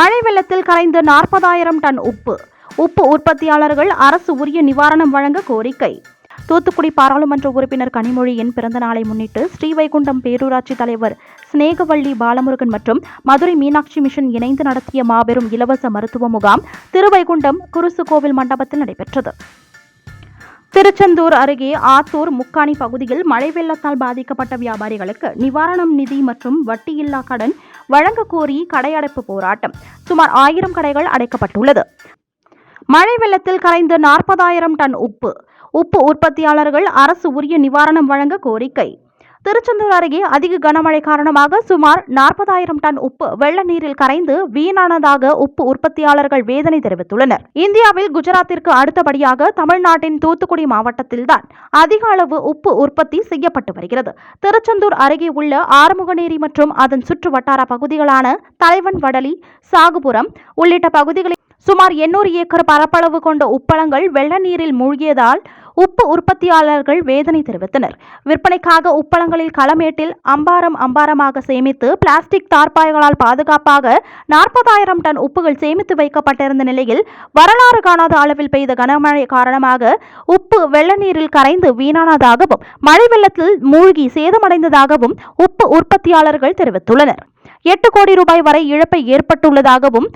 மழை வெள்ளத்தில் கரைந்த 40,000 டன் உப்பு உற்பத்தியாளர்கள் அரசு உரிய நிவாரணம் வழங்க கோரிக்கை. தூத்துக்குடி பாராளுமன்ற உறுப்பினர் கனிமொழியின் பிறந்த நாளை முன்னிட்டு ஸ்ரீவைகுண்டம் பேரூராட்சி தலைவர் சினேகவள்ளி பாலமுருகன் மற்றும் மதுரை மீனாட்சி மிஷன் இணைந்து நடத்திய மாபெரும் இலவச மருத்துவ முகாம் திருவைகுண்டம் குருசு கோவில் மண்டபத்தில் நடைபெற்றது. திருச்செந்தூர் அருகே ஆத்தூர் முக்காணி பகுதியில் மழை வெள்ளத்தால் பாதிக்கப்பட்ட வியாபாரிகளுக்கு நிவாரணம் நிதி மற்றும் வட்டியில்லா கடன் வழங்க கோரி கடையடைப்பு போராட்டம். சுமார் 1000 கடைகள் அடைக்கப்பட்டுள்ளது. மழை வெள்ளத்தில் கரைந்த 40,000 டன் உப்பு உற்பத்தியாளர்கள் அரசு உரிய நிவாரணம் வழங்க கோரிக்கை. திருச்செந்தூர் அருகே அதிக கனமழை காரணமாக சுமார் 40,000 டன் உப்பு வெள்ள நீரில் கரைந்து வீணானதாக உப்பு உற்பத்தியாளர்கள் வேதனை தெரிவித்துள்ளனர். இந்தியாவில் குஜராத்திற்கு அடுத்தபடியாக தமிழ்நாட்டின் தூத்துக்குடி மாவட்டத்தில்தான் அதிக அளவு உப்பு உற்பத்தி செய்யப்பட்டு வருகிறது. திருச்செந்தூர் அருகே உள்ள ஆறுமுகநேரி மற்றும் அதன் சுற்று வட்டார பகுதிகளான தலைவன் வடலி, சாகுபுரம் உள்ளிட்ட பகுதிகளில் சுமார் 800 ஏக்கர் பரப்பளவு கொண்ட உப்பளங்கள் வெள்ள நீரில் மூழ்கியதால் உப்பு உற்பத்தியாளர்கள் வேதனை தெரிவித்தனர். விற்பனைக்காக உப்பளங்களில் களமேட்டில் அம்பாரமாக சேமித்து பிளாஸ்டிக் தார்பாய்களால் பாதுகாப்பாக 40,000 டன் உப்புகள் சேமித்து வைக்கப்பட்டிருந்த நிலையில் வரலாறு காணாத அளவில் பெய்த கனமழை காரணமாக உப்பு வெள்ள நீரில் கரைந்து வீணானதாகவும் மழை வெள்ளத்தில் மூழ்கி சேதமடைந்ததாகவும் உப்பு உற்பத்தியாளர்கள் தெரிவித்துள்ளனர். 8 கோடி ரூபாய் வரை இழப்பை ஏற்பட்டுள்ளதாகவும்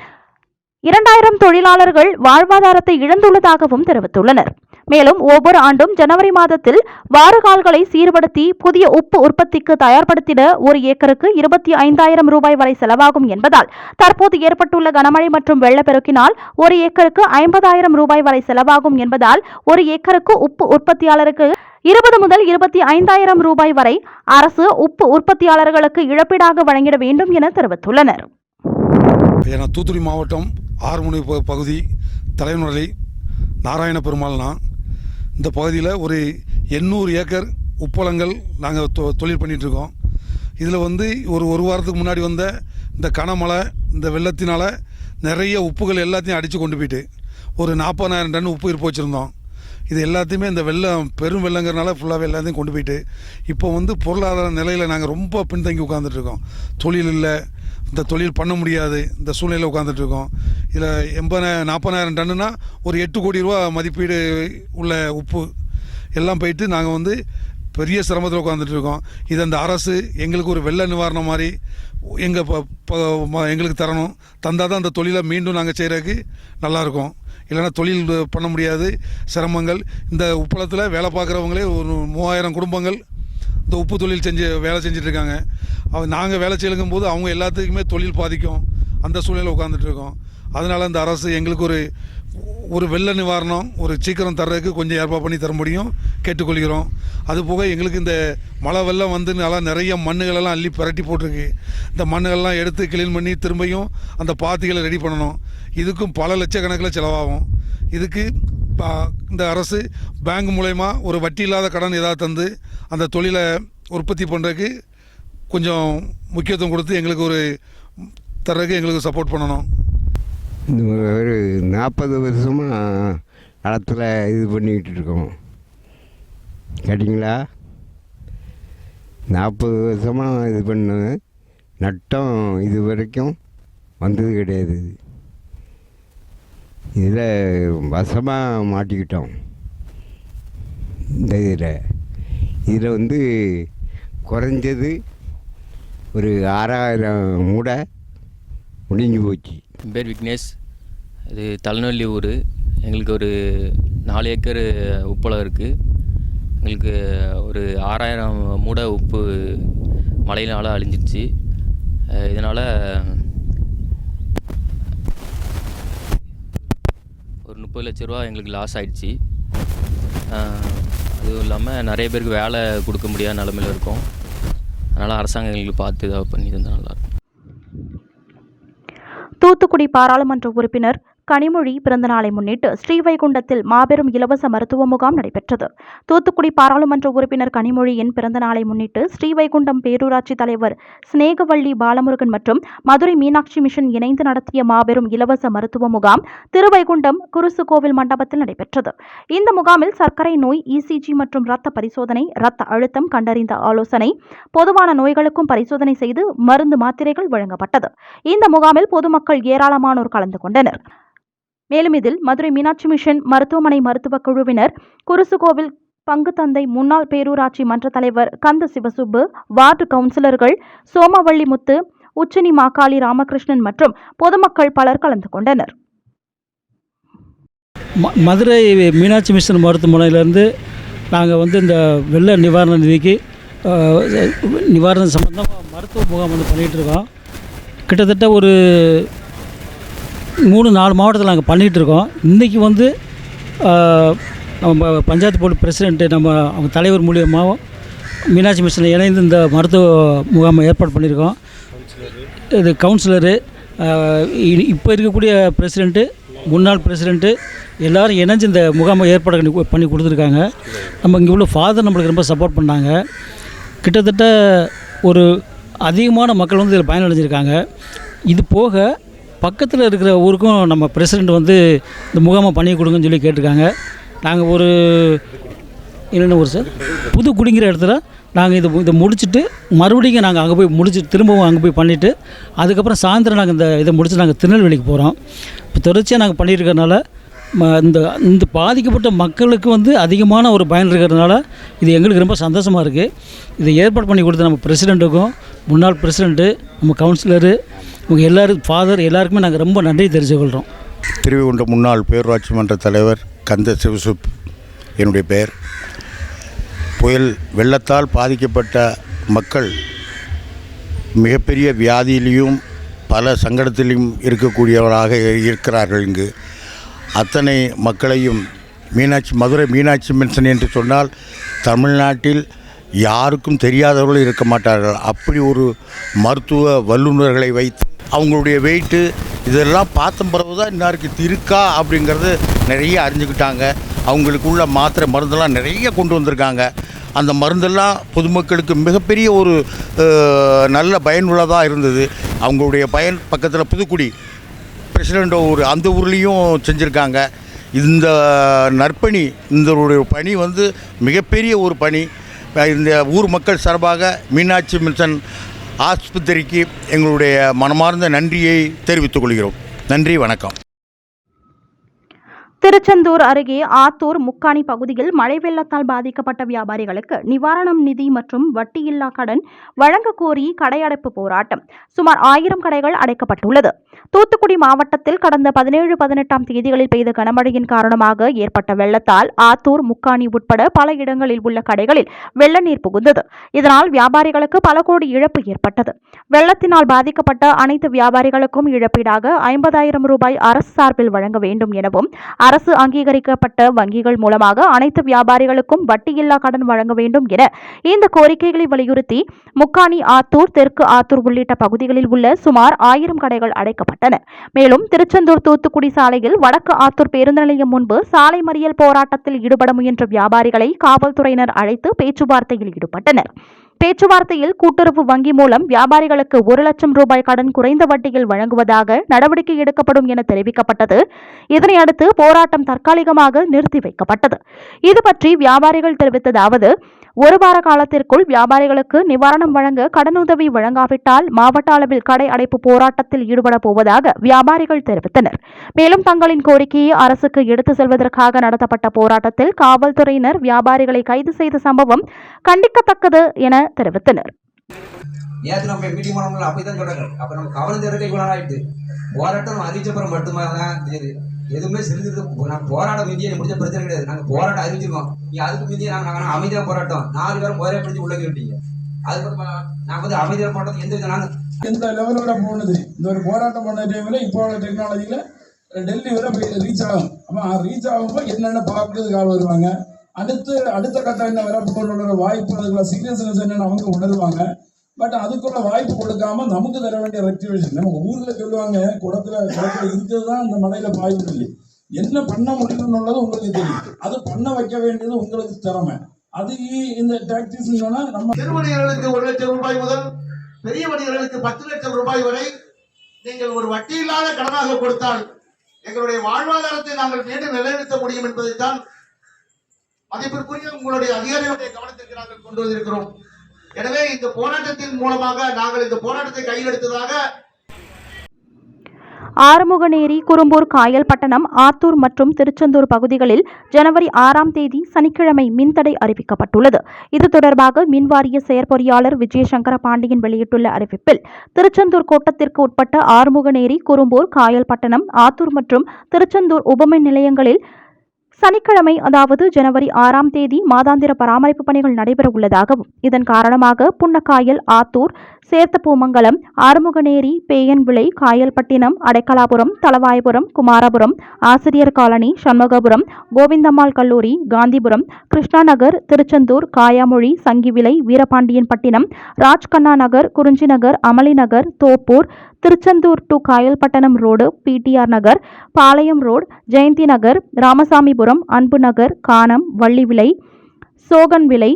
2000 தொழிலாளர்கள் வாழ்வாதாரத்தை இழந்துள்ளதாகவும் தெரிவித்துள்ளனர். மேலும் ஒவ்வொரு ஆண்டும் ஜனவரி மாதத்தில் வாறுகால்களை சீர்படுத்தி புதிய உப்பு உற்பத்திக்கு தயார்படுத்திட ஒரு ஏக்கருக்கு 25,000 ரூபாய் வரை செலவாகும் என்பதால் தற்போது ஏற்பட்டுள்ள கனமழை மற்றும் வெள்ளப்பெருக்கினால் ஒரு ஏக்கருக்கு 50,000 ரூபாய் வரை செலவாகும் என்பதால் ஒரு ஏக்கருக்கு உப்பு உற்பத்தியாளருக்கு 20 முதல் 25,000 ரூபாய் வரை அரசு உப்பு உற்பத்தியாளர்களுக்கு இழப்பீடாக வழங்கிட வேண்டும் என தெரிவித்துள்ளனர். தூத்துக்குடி மாவட்டம் ஆறுமுனை பகுதி தலைவனி நாராயண பெருமாள்னா இந்த பகுதியில் ஒரு 800 ஏக்கர் உப்பளங்கள் நாங்கள் தொழில் பண்ணிகிட்ருக்கோம். இதில் ஒரு வாரத்துக்கு முன்னாடி வந்த இந்த கனமழை இந்த வெள்ளத்தினால் நிறைய உப்புகள் எல்லாத்தையும் அடித்து கொண்டு போயிட்டு ஒரு 40,000 டன் உப்பு இருப்பு வச்சுருந்தோம். இது எல்லாத்தையுமே இந்த வெள்ளம் பெரும் வெள்ளங்கிறனால ஃபுல்லாகவே எல்லாத்தையும் கொண்டு போயிட்டு இப்போ பொருளாதார நிலையில் நாங்கள் ரொம்ப பின்தங்கி உட்காந்துட்ருக்கோம். தொழில் இல்லை, இந்த தொழில் பண்ண முடியாது, இந்த சூழ்நிலையில் உட்காந்துட்ருக்கோம். இதில் 40,000 டன்னுனா ஒரு 8 கோடி ரூபா மதிப்பீடு உள்ள உப்பு எல்லாம் போயிட்டு நாங்கள் பெரிய சிரமத்தில் உட்காந்துட்ருக்கோம். இது அந்த அரசு எங்களுக்கு ஒரு வெள்ள நிவாரணம் மாதிரி எங்களுக்கு தந்தால் தான் அந்த தொழிலை மீண்டும் நாங்கள் செய்கிறதுக்கு நல்லாயிருக்கும். இல்லைனா தொழில் பண்ண முடியாது, சிரமங்கள். இந்த உப்பளத்தில் வேலை பார்க்குறவங்களே ஒரு 3000 குடும்பங்கள் இந்த உப்பு தொழில் வேலை செஞ்சிட்ருக்காங்க. நாங்கள் வேலை செய்யுங்கும் போது அவங்க எல்லாத்துக்குமே தொழில் பாதிக்கும். அந்த சூழ்நிலை உட்காந்துட்ருக்கோம். அதனால் இந்த அரசு எங்களுக்கு ஒரு வெள்ள நிவாரணம் ஒரு சீக்கிரம் தர்றதுக்கு கொஞ்சம் ஏற்பாடு பண்ணி தர முடியும் கேட்டுக்கொள்கிறோம். அதுபோக எங்களுக்கு இந்த மழை வெள்ளம் நல்லா நிறைய மண்ணுகளெல்லாம் அள்ளி புரட்டி போட்டிருக்கு. இந்த மண்ணுகள்லாம் எடுத்து கிளீன் பண்ணி திரும்பியும் அந்த பாத்திகளை ரெடி பண்ணணும். இதுக்கும் பல லட்சக்கணக்கில் செலவாகும். இதுக்கு இந்த அரசு பேங்க் மூலயமா ஒரு வட்டி இல்லாத கடன் ஏதாவது தந்து அந்த தொழிலை உற்பத்தி பண்ணுறதுக்கு கொஞ்சம் முக்கியத்துவம் கொடுத்து எங்களுக்கு தர்றதுக்கு எங்களுக்கு சப்போர்ட் பண்ணணும். ஒரு 40 வருஷமாக களத்தில் இது பண்ணிக்கிட்டு இருக்கோம். கேட்டிங்களா? 40 வருஷமாக இது பண்ண நட்டம் இது வரைக்கும் வந்தது கிடையாது. இதில் வசமாக மாட்டிக்கிட்டோம். இந்த இதில் குறைஞ்சது ஒரு 6,000 மூடை முடிஞ்சு போச்சு. என் பேர் விக்னேஷ். இது தலைநெல்லி ஊர். எங்களுக்கு ஒரு 4 ஏக்கர் உப்பளம் இருக்குது. எங்களுக்கு ஒரு 6,000 மூடை உப்பு மழையினால் அழிஞ்சிடுச்சு. இதனால் ஒரு 30 லட்ச ரூபா எங்களுக்கு லாஸ் ஆகிடுச்சு. அதுவும் இல்லாமல் நிறைய பேருக்கு வேலை கொடுக்க முடியாத நிலமையில் இருக்கோம். அதனால் அரசாங்கம் எங்களுக்கு பார்த்து இதாக பண்ணி தந்தால் நல்லாயிருக்கும். தூத்துக்குடி பாராளுமன்ற உறுப்பினர் கனிமொழி பிறந்தநாளை முன்னிட்டு ஸ்ரீவைகுண்டத்தில் மாபெரும் இலவச மருத்துவ முகாம் நடைபெற்றது. தூத்துக்குடி பாராளுமன்ற உறுப்பினர் கனிமொழியின் பிறந்தநாளை முன்னிட்டு ஸ்ரீவைகுண்டம் பேரூராட்சி தலைவர் சினேகவள்ளி பாலமுருகன் மற்றும் மதுரை மீனாட்சி மிஷன் இணைந்து நடத்திய மாபெரும் இலவச மருத்துவ முகாம் திருவைகுண்டம் குருசு கோவில் மண்டபத்தில் நடைபெற்றது. இந்த முகாமில் சர்க்கரை நோய், இசிஜி மற்றும் இரத்த பரிசோதனை, இரத்த அழுத்தம் கண்டறிந்த ஆலோசனை, பொதுவான நோய்களுக்கும் பரிசோதனை செய்து மருந்து மாத்திரைகள் வழங்கப்பட்டது. இந்த முகாமில் பொதுமக்கள் ஏராளமானோர் கலந்து கொண்டனர். மேலும் இதில் மதுரை மீனாட்சி மிஷன் மருத்துவமனை மருத்துவக் குழுவினர், குருசுகோவில் பங்கு தந்தை முன்னாள் பேரூராட்சி மன்ற தலைவர் கந்த சிவசுப்பு, வார்டு கவுன்சிலர்கள் சோமவள்ளி முத்து, உச்சினி மாக்காளி ராமகிருஷ்ணன் மற்றும் பொதுமக்கள் பலர் கலந்து கொண்டனர். மதுரை மீனாட்சி மிஷன் மருத்துவமனையிலேருந்து நாங்கள் இந்த வெள்ள நிவாரண நிதிக்கு நிவாரணம் சம்பந்தமாக மருத்துவ முகாம் பண்ணிகிட்ருக்கோம். கிட்டத்தட்ட ஒரு 3-4 மாவட்டத்தில் நாங்கள் பண்ணிகிட்ருக்கோம். இன்றைக்கி நம்ம பஞ்சாயத்து போர்டு பிரசிடெண்ட்டு அவங்க தலைவர் மூலியமாக மீனாட்சி மிஷனை இணைந்து இந்த மருத்துவ முகாமை ஏற்பாடு பண்ணியிருக்கோம். இது கவுன்சிலரு, இப்போ இருக்கக்கூடிய பிரசிடெண்ட்டு, முன்னாள் பிரசிடெண்ட்டு எல்லோரும் இணைஞ்சு இந்த முகாமை ஏற்பாடு பண்ணி கொடுத்துருக்காங்க. நம்ம இங்கே உள்ள ஃபாதர் நம்மளுக்கு ரொம்ப சப்போர்ட் பண்ணாங்க. கிட்டத்தட்ட ஒரு அதிகமான மக்கள் இதில் பயனடைஞ்சிருக்காங்க. இது போக பக்கத்தில் இருக்கிற ஊருக்கும் நம்ம பிரசிடெண்ட் இந்த முகாமை பண்ணி கொடுங்கன்னு சொல்லி கேட்டிருக்காங்க. நாங்கள் ஒரு என்னென்ன ஊர் சார், புதுக்குடிங்கிற இடத்துல நாங்கள் இதை முடிச்சுட்டு மறுபடியும் நாங்கள் அங்கே போய் முடிச்சுட்டு திரும்பவும் அங்கே போய் பண்ணிவிட்டு அதுக்கப்புறம் சாயந்தரம் நாங்கள் இதை முடிச்சு நாங்கள் திருநெல்வேலிக்கு போகிறோம். இப்போ தொடர்ச்சியாக நாங்கள் பண்ணியிருக்கிறதுனால இந்த பாதிக்கப்பட்ட மக்களுக்கு அதிகமான ஒரு பயன் இருக்கிறதுனால இது எங்களுக்கு ரொம்ப சந்தோஷமாக இருக்குது. இதை ஏற்பாடு பண்ணி கொடுத்த நம்ம பிரசிடெண்ட்டுக்கும், முன்னாள் பிரசிடெண்ட்டு, நம்ம கவுன்சிலரு, இவங்க எல்லோரும், ஃபாதர் எல்லாருக்குமே நாங்கள் ரொம்ப நன்றி தெரிவித்துக்கொள்கிறோம். திருவைகுண்டம் முன்னாள் பேரூராட்சி மன்ற தலைவர் கந்த சிவசுப் என்னுடைய பெயர். புயல் வெள்ளத்தால் பாதிக்கப்பட்ட மக்கள் மிகப்பெரிய வியாதியிலையும் பல சங்கடத்திலையும் இருக்கக்கூடியவராக இருக்கிறார்கள். இங்கு அத்தனை மக்களையும் மதுரை மீனாட்சி மிஷன் என்று சொன்னால் தமிழ்நாட்டில் யாருக்கும் தெரியாதவர்கள் இருக்க மாட்டார்கள். அப்படி ஒரு மருத்துவ வல்லுநர்களை வைத்து அவங்களுடைய வெயிட்டு இதெல்லாம் பார்த்த பிறகு தான் இன்னாருக்கு இருக்கா அப்படிங்கிறது நிறைய அறிஞ்சுக்கிட்டாங்க. அவங்களுக்கு உள்ள மாத்திரை மருந்தெல்லாம் நிறைய கொண்டு வந்திருக்காங்க. அந்த மருந்தெல்லாம் பொதுமக்களுக்கு மிகப்பெரிய ஒரு நல்ல பயனுள்ளதாக இருந்தது. அவங்களுடைய பயன் பக்கத்தில் புதுக்குடி பிரசிடெண்ட் ஊர், அந்த ஊர்லேயும் செஞ்சுருக்காங்க. இந்த நற்பணி, இந்த பணி மிகப்பெரிய ஒரு பணி. இந்த ஊர் மக்கள் சார்பாக மீனாட்சி மிஷன் ஆஸ்பத்திரிக்கு எங்களுடைய மனமார்ந்த நன்றியை தெரிவித்துக் கொள்கிறோம். நன்றி, வணக்கம். திருச்செந்தூர் அருகே ஆத்தூர் முக்காணி பகுதியில் மழை வெள்ளத்தால் பாதிக்கப்பட்ட வியாபாரிகளுக்கு நிவாரணம் நிதி மற்றும் வட்டியில்லா கடன் வழங்க கோரி கடையடைப்பு போராட்டம். சுமார் 1000 கடைகள் அடைக்கப்பட்டுள்ளது. தூத்துக்குடி மாவட்டத்தில் கடந்த 17-18 தேதிகளில் பெய்த கனமழையின் காரணமாக ஏற்பட்ட வெள்ளத்தால் ஆத்தூர், முக்காணி உட்பட பல இடங்களில் உள்ள கடைகளில் வெள்ள நீர் புகுந்தது. இதனால் வியாபாரிகளுக்கு பல கோடி இழப்பு ஏற்பட்டது. வெள்ளத்தினால் பாதிக்கப்பட்ட அனைத்து வியாபாரிகளுக்கும் இழப்பீடாக 50,000 ரூபாய் அரசு சார்பில் வழங்க வேண்டும் எனவும் அரசு அங்கீகரிக்கப்பட்ட வங்கிகள் மூலமாக அனைத்து வியாபாரிகளுக்கும் வட்டியில்லா கடன் வழங்க வேண்டும் என இந்த கோரிக்கைகளை வலியுறுத்தி முக்காணி, ஆத்தூர், தெற்கு ஆத்தூர் உள்ளிட்ட பகுதிகளில் உள்ள சுமார் 1000 கடைகள் அடைக்கப்பட்டன. மேலும் திருச்செந்தூர் தூத்துக்குடி சாலையில் வடக்கு ஆத்தூர் பேருந்து நிலையம் முன்பு சாலை மறியல் போராட்டத்தில் ஈடுபட முயன்ற வியாபாரிகளை காவல்துறையினர் அழைத்து பேச்சுவார்த்தையில் ஈடுபட்டனர். பேச்சுவார்த்தையில் கூட்டுறவு வங்கி மூலம் வியாபாரிகளுக்கு 1 லட்சம் ரூபாய் கடன் குறைந்த வட்டியில் வழங்குவதாக நடவடிக்கை எடுக்கப்படும் என தெரிவிக்கப்பட்டது. இதனையடுத்து போராட்டம் தற்காலிகமாக நிறுத்தி வைக்கப்பட்டது. இது பற்றி வியாபாரிகள் தெரிவித்ததாவது: 1 வார காலத்திற்குள் வியாபாரிகளுக்கு நிவாரணம் வழங்க கடனுதவி வழங்காவிட்டால் மாவட்ட அளவில் கடை அடைப்பு போராட்டத்தில் ஈடுபட போவதாக வியாபாரிகள் தெரிவித்தனர். மேலும் தங்களின் கோரிக்கையை அரசுக்கு எடுத்து செல்வதற்காக நடத்தப்பட்ட போராட்டத்தில் காவல்துறையினர் வியாபாரிகளை கைது செய்த சம்பவம் கண்டிக்கத்தக்கது என தெரிவித்தனர். நேற்று நம்ம மீட்டிங் பண்ணோம்ல, அப்படிதான் சொல்றாங்க. அப்ப நம்ம கவனம் திரட்டை இவ்வளவு ஆயிட்டு போராட்டம் அறிவிச்சப்புறம் மட்டும்தான் இது எதுவுமே செலுத்துறது. நாங்கள் போராட்டம் மீதியை முடிஞ்ச பிரச்சனை கிடையாது. நாங்கள் போராட்டம் அறிவிச்சிருக்கோம். நீ அதுக்கு மீதியை நாங்கள் அமைதியாக போராட்டம் 4 பேரும் ஒரே பிடிச்சி உள்ள கேட்டீங்க. அதுக்கப்புறம் நாங்கள் அமைதியாக போராட்டம் எந்த லெவலோட போனது. இந்த ஒரு போராட்டம் பண்ண டைம்ல இப்போ உள்ள டெக்னாலஜியில டெல்லி வரை ரீச் ஆகும். அப்போ ரீச் ஆகும்போது என்னென்ன பார்க்கறதுக்காக வருவாங்க. அடுத்த கட்டம் என்ன வரப்போன்ற வாய்ப்பு, அதுக்குள்ள சிக்னல்ஸ் என்னென்னு அவங்க உணர்வாங்க. பட் அதுக்குள்ள வாய்ப்பு கொடுக்காம நமக்கு தர வேண்டிய ரெக்டிவேஷன். நம்ம ஊர்ல சொல்லுவாங்க, குளத்துல இருக்கிறது தான் அந்த மலையில பாயும் இல்லை. என்ன பண்ண முடியும்னு உங்களுக்கு தெரியும். அது பண்ண வைக்க வேண்டியது உங்களுக்கு திறமை. அது இந்த டாக்டிஸ் நம்ம சிறு வணிகர்களுக்கு 1 லட்சம் ரூபாய் முதல் பெரிய வணிகர்களுக்கு 10 லட்சம் ரூபாய் வரை நீங்கள் ஒரு வட்டி இல்லாத கடனாக கொடுத்தால் எங்களுடைய வாழ்வாதாரத்தை நாங்கள் மீண்டும் நிலைநிறுத்த முடியும் என்பதைத்தான் மதிப்பிற்குரிய உங்களுடைய அதிகாரிகளுடைய கவனத்திற்கு நாங்கள் கொண்டு வந்திருக்கிறோம். எனவே இந்த போராட்டத்தின் மூலமாக நாங்கள் இந்த போராட்டத்தை கையில் எடுத்ததாக ஆறுமுகநேரி, குரும்பூர், காயல்பட்டணம், ஆத்தூர் மற்றும் திருச்செந்தூர் பகுதிகளில் ஜனவரி 6ஆம் தேதி சனிக்கிழமை மின்தடை அறிவிக்கப்பட்டுள்ளது. இது தொடர்பாக மின்வாரிய செயற்பொறியாளர் விஜயசங்கர பாண்டியன் வெளியிட்டுள்ள அறிவிப்பில், திருச்செந்தூர் கோட்டத்திற்கு உட்பட்ட ஆறுமுகநேரி, குரும்பூர், காயல்பட்டணம், ஆத்தூர் மற்றும் திருச்செந்தூர் உபமின் நிலையங்களில் சனிக்கிழமை அதாவது ஜனவரி 6ஆம் தேதி மாதாந்திர பராமரிப்பு பணிகள் நடைபெற உள்ளதாகவும், இதன் காரணமாக புன்னக்காயல், ஆத்தூர், சேர்த்தப்பூமங்கலம், ஆறுமுகநேரி, பேயன்விளை, காயல்பட்டினம், அடைக்கலாபுரம், தளவாய்புரம், குமாரபுரம், ஆசிரியர் காலனி, சண்முகபுரம், கோவிந்தம்மாள் கல்லூரி, காந்திபுரம், கிருஷ்ணா நகர், திருச்செந்தூர், காயாமொழி, சங்கிவிளை, வீரபாண்டியன்பட்டினம், ராஜ்கண்ணா நகர், Kurinji Nagar, Amali Nagar, Thoppur, Tiruchendur to Kayalpattinam road, PTR Nagar, Palayam road, Jayanthi Nagar, Ramasamypuram, Anbu Nagar, கானம், வள்ளிவிளை, சோகன்விளை,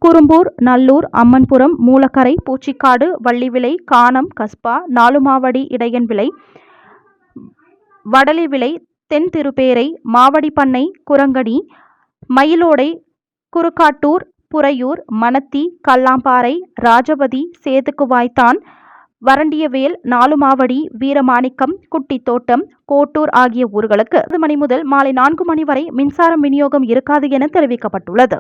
குரும்பூர், நல்லூர், அம்மன்புரம், மூலக்கரை, பூச்சிக்காடு, வள்ளிவிளை, கானம், கஸ்பா, நாலுமாவடி, இடையன்விளை, வடலிவிளை, தென் திருப்பேரை, மாவடிப்பண்ணை, குரங்கணி, மயிலோடை, குறுக்காட்டூர், புறையூர், மணத்தி, கல்லாம்பாறை, ராஜபதி, சேதுக்குவாய்த்தான், வறண்டியவேல், நாலுமாவடி, வீரமாணிக்கம், குட்டித்தோட்டம், கோட்டூர் ஆகிய ஊர்களுக்கு 10 மணி முதல் மாலை 4 மணி வரை மின்சாரம் விநியோகம் இருக்காது என தெரிவிக்கப்பட்டுள்ளது.